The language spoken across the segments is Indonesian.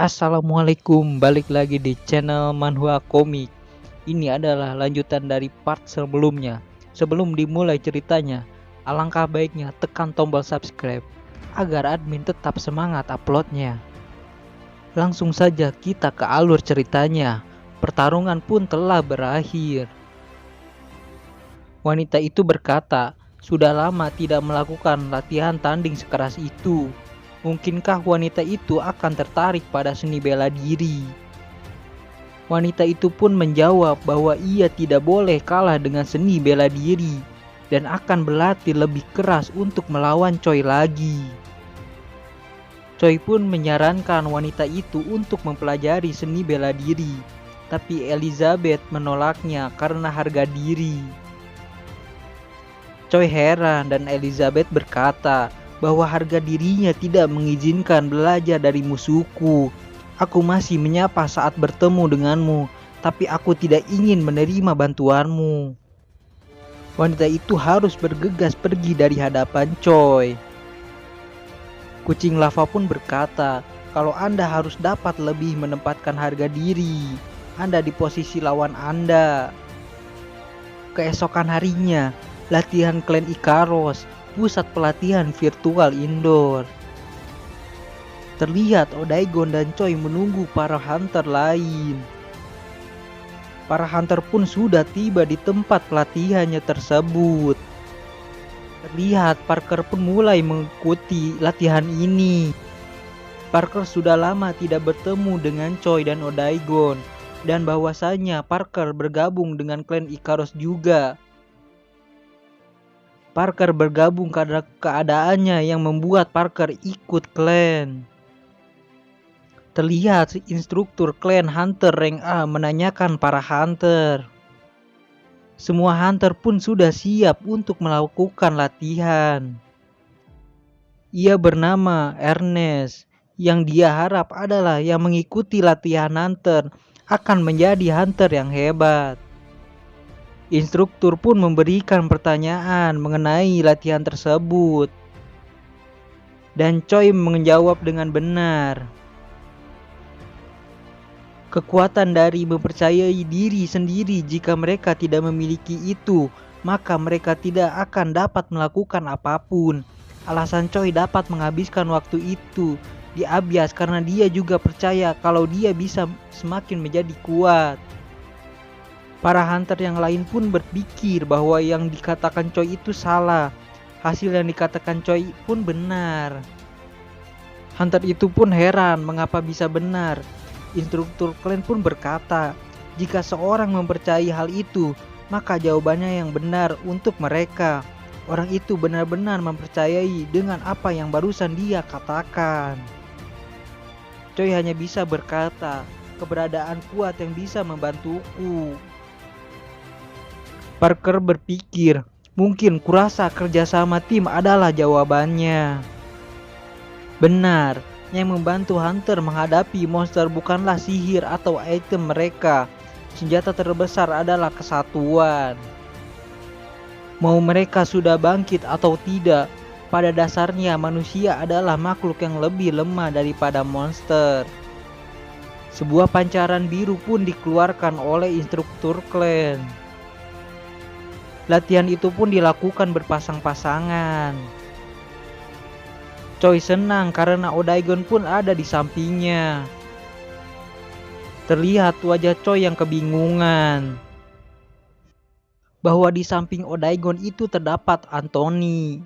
Assalamualaikum, balik lagi di channel Manhwa Komik. Ini adalah lanjutan dari part sebelumnya. Sebelum dimulai ceritanya, alangkah baiknya tekan tombol subscribe agar admin tetap semangat uploadnya. Langsung saja kita ke alur ceritanya. Pertarungan pun telah berakhir. Wanita itu berkata, sudah lama tidak melakukan latihan tanding sekeras itu. Mungkinkah wanita itu akan tertarik pada seni bela diri? Wanita itu pun menjawab bahwa ia tidak boleh kalah dengan seni bela diri dan akan berlatih lebih keras untuk melawan Choi lagi. Choi pun menyarankan wanita itu untuk mempelajari seni bela diri, tapi Elizabeth menolaknya karena harga diri. Choi heran dan Elizabeth berkata bahwa harga dirinya tidak mengizinkan belajar dari musuhku. Aku masih menyapa saat bertemu denganmu, tapi aku tidak ingin menerima bantuanmu. Wanita itu harus bergegas pergi dari hadapan Choi. Kucing lava pun berkata, kalau Anda harus dapat lebih menempatkan harga diri, Anda di posisi lawan Anda. Keesokan harinya, latihan klan Ikaros, pusat pelatihan virtual indoor. Terlihat Odaigon dan Choi menunggu para hunter lain. Para hunter pun sudah tiba di tempat pelatihannya tersebut. Terlihat Parker pun mulai mengikuti latihan ini. Parker sudah lama tidak bertemu dengan Choi dan Odaigon, dan bahwasanya Parker bergabung dengan klan Ikaros juga. Parker bergabung karena keadaannya yang membuat Parker ikut klan. Terlihat instruktur klan Hunter rank A menanyakan para hunter. Semua hunter pun sudah siap untuk melakukan latihan. Ia bernama Ernest, yang dia harap adalah yang mengikuti latihan hunter akan menjadi hunter yang hebat. Instruktur pun memberikan pertanyaan mengenai latihan tersebut. Dan Choi menjawab dengan benar. Kekuatan dari mempercayai diri sendiri, jika mereka tidak memiliki itu, maka mereka tidak akan dapat melakukan apapun. Alasan Choi dapat menghabiskan waktu itu di Abyas karena dia juga percaya kalau dia bisa semakin menjadi kuat. Para hunter yang lain pun berpikir bahwa yang dikatakan Choi itu salah. Hasil yang dikatakan Choi pun benar. Hunter itu pun heran mengapa bisa benar. Instruktur klan pun berkata, jika seorang mempercayai hal itu, maka jawabannya yang benar untuk mereka. Orang itu benar-benar mempercayai dengan apa yang barusan dia katakan. Choi hanya bisa berkata, keberadaan kuat yang bisa membantuku. Parker berpikir, mungkin kurasa kerjasama tim adalah jawabannya. Benar, yang membantu hunter menghadapi monster bukanlah sihir atau item mereka. Senjata terbesar adalah kesatuan. Mau mereka sudah bangkit atau tidak, pada dasarnya manusia adalah makhluk yang lebih lemah daripada monster. Sebuah pancaran biru pun dikeluarkan oleh instruktur klan. Latihan itu pun dilakukan berpasang-pasangan. Choi senang karena Odaigon pun ada di sampingnya. Terlihat wajah Choi yang kebingungan. Bahwa di samping Odaigon itu terdapat Anthony.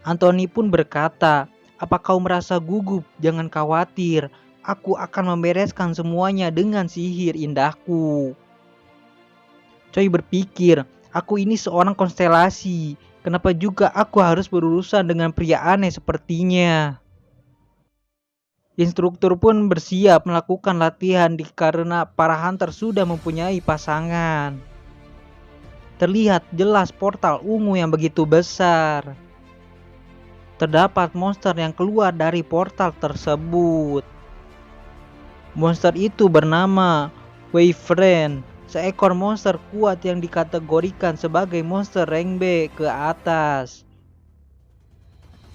Anthony pun berkata, apa kau merasa gugup? Jangan khawatir, aku akan membereskan semuanya dengan sihir indahku. Choi berpikir, aku ini seorang konstelasi, kenapa juga aku harus berurusan dengan pria aneh sepertinya. Instruktur pun bersiap melakukan latihan karena para hunter sudah mempunyai pasangan. Terlihat jelas portal ungu yang begitu besar. Terdapat monster yang keluar dari portal tersebut. Monster itu bernama Wyvern. Seekor monster kuat yang dikategorikan sebagai monster rank B ke atas.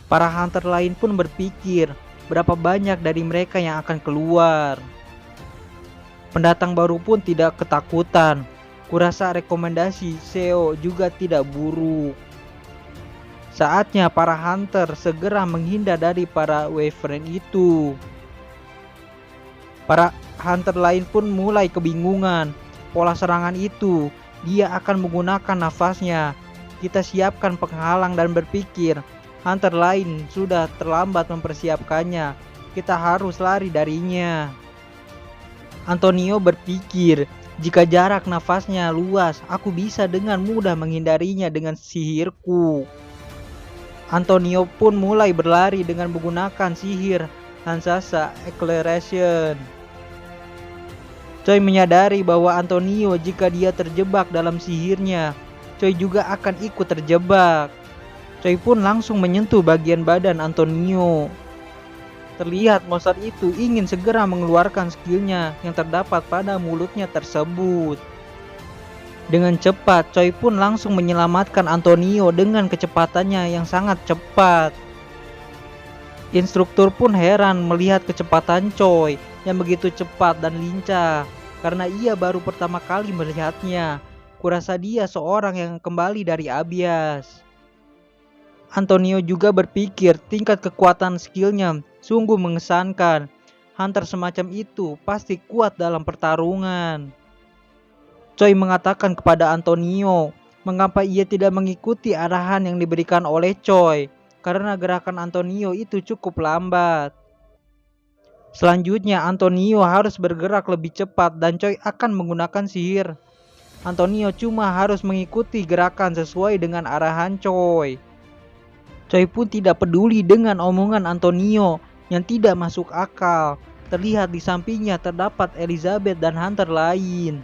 Para hunter lain pun berpikir, berapa banyak dari mereka yang akan keluar. Pendatang baru pun tidak ketakutan. Kurasa rekomendasi SEO juga tidak buruk. Saatnya para hunter segera menghindar dari para wyvern itu. Para hunter lain pun mulai kebingungan. Pola serangan itu, dia akan menggunakan nafasnya. Kita siapkan penghalang dan berpikir, hunter lain sudah terlambat mempersiapkannya. Kita harus lari darinya. Antonio berpikir, jika jarak nafasnya luas, aku bisa dengan mudah menghindarinya dengan sihirku. Antonio pun mulai berlari dengan menggunakan sihir Hansasa Acceleration. Choi menyadari bahwa Antonio jika dia terjebak dalam sihirnya, Choi juga akan ikut terjebak. Choi pun langsung menyentuh bagian badan Antonio. Terlihat monster itu ingin segera mengeluarkan skillnya yang terdapat pada mulutnya tersebut. Dengan cepat, Choi pun langsung menyelamatkan Antonio dengan kecepatannya yang sangat cepat. Instruktur pun heran melihat kecepatan Choi yang begitu cepat dan lincah, karena ia baru pertama kali melihatnya. Kurasa dia seorang yang kembali dari Abyas. Antonio juga berpikir tingkat kekuatan skillnya sungguh mengesankan. Hunter semacam itu pasti kuat dalam pertarungan. Choi mengatakan kepada Antonio, mengapa ia tidak mengikuti arahan yang diberikan oleh Choi, karena gerakan Antonio itu cukup lambat. Selanjutnya Antonio harus bergerak lebih cepat dan Choi akan menggunakan sihir. Antonio cuma harus mengikuti gerakan sesuai dengan arahan Choi. Choi pun tidak peduli dengan omongan Antonio yang tidak masuk akal. Terlihat di sampingnya terdapat Elizabeth dan hunter lain.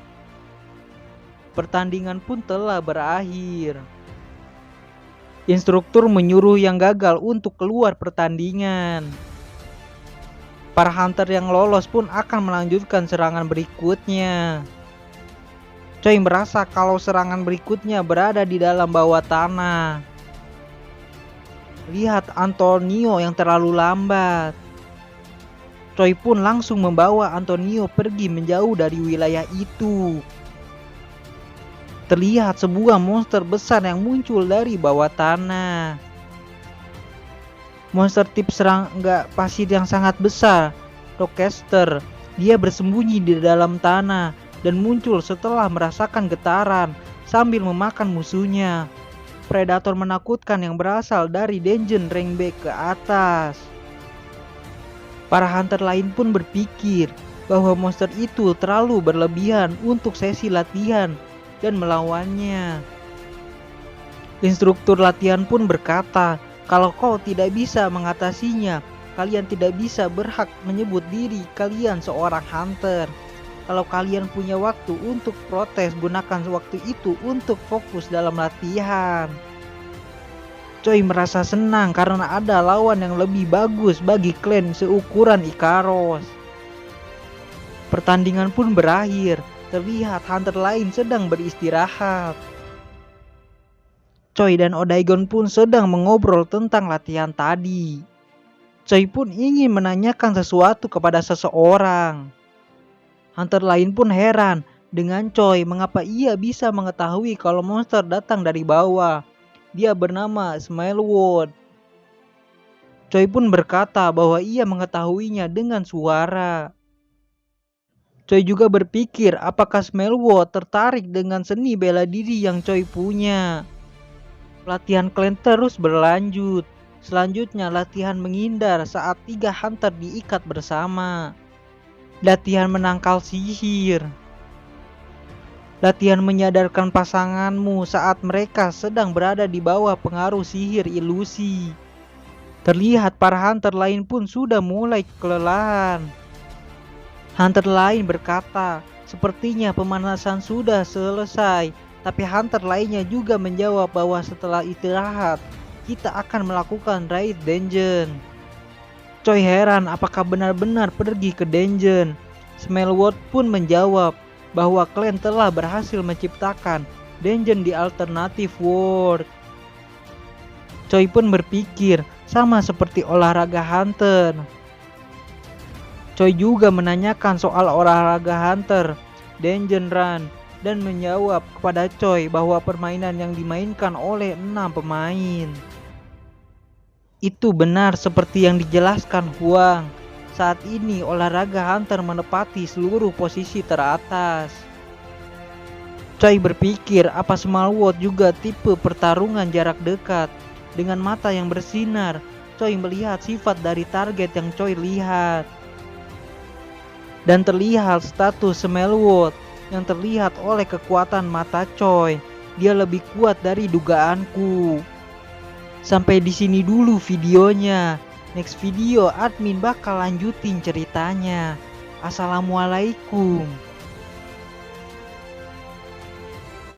Pertandingan pun telah berakhir. Instruktur menyuruh yang gagal untuk keluar pertandingan. Para hunter yang lolos pun akan melanjutkan serangan berikutnya. Choi merasa kalau serangan berikutnya berada di dalam bawah tanah. Lihat Antonio yang terlalu lambat. Choi pun langsung membawa Antonio pergi menjauh dari wilayah itu. Terlihat sebuah monster besar yang muncul dari bawah tanah. Monster tipe serangga pasir yang sangat besar, Rockcaster. Dia bersembunyi di dalam tanah dan muncul setelah merasakan getaran sambil memakan musuhnya. Predator menakutkan yang berasal dari dungeon rank B ke atas. Para hunter lain pun berpikir bahwa monster itu terlalu berlebihan untuk sesi latihan dan melawannya. Instruktur latihan pun berkata, kalau kau tidak bisa mengatasinya, kalian tidak bisa berhak menyebut diri kalian seorang hunter. Kalau kalian punya waktu untuk protes, gunakan waktu itu untuk fokus dalam latihan. Choi merasa senang karena ada lawan yang lebih bagus bagi klan seukuran Ikaros. Pertandingan pun berakhir. Terlihat hunter lain sedang beristirahat. Choi dan Odaigon pun sedang mengobrol tentang latihan tadi. Choi pun ingin menanyakan sesuatu kepada seseorang. Hunter lain pun heran dengan Choi mengapa ia bisa mengetahui kalau monster datang dari bawah. Dia bernama Smileward. Choi pun berkata bahwa ia mengetahuinya dengan suara. Choi juga berpikir apakah Smileward tertarik dengan seni bela diri yang Choi punya. Latihan klan terus berlanjut. Selanjutnya latihan menghindar saat 3 hunter diikat bersama. Latihan menangkal sihir. Latihan menyadarkan pasanganmu saat mereka sedang berada di bawah pengaruh sihir ilusi. Terlihat para hunter lain pun sudah mulai kelelahan. Hunter lain berkata, sepertinya pemanasan sudah selesai. Tapi hunter lainnya juga menjawab bahwa setelah istirahat, kita akan melakukan raid dungeon. Choi heran apakah benar-benar pergi ke dungeon. Smileward pun menjawab bahwa klan telah berhasil menciptakan dungeon di alternative world. Choi pun berpikir sama seperti olahraga hunter. Choi juga menanyakan soal olahraga Hunter, Dungeon Run, dan menjawab kepada Choi bahwa permainan yang dimainkan oleh 6 pemain. Itu benar seperti yang dijelaskan Huang. Saat ini olahraga Hunter menepati seluruh posisi teratas. Choi berpikir apa Small World juga tipe pertarungan jarak dekat. Dengan mata yang bersinar, Choi melihat sifat dari target yang Choi lihat. Dan terlihat status Small World yang terlihat oleh kekuatan mata Choi. Dia lebih kuat dari dugaanku. Sampai di sini dulu videonya. Next video admin bakal lanjutin ceritanya. Assalamualaikum.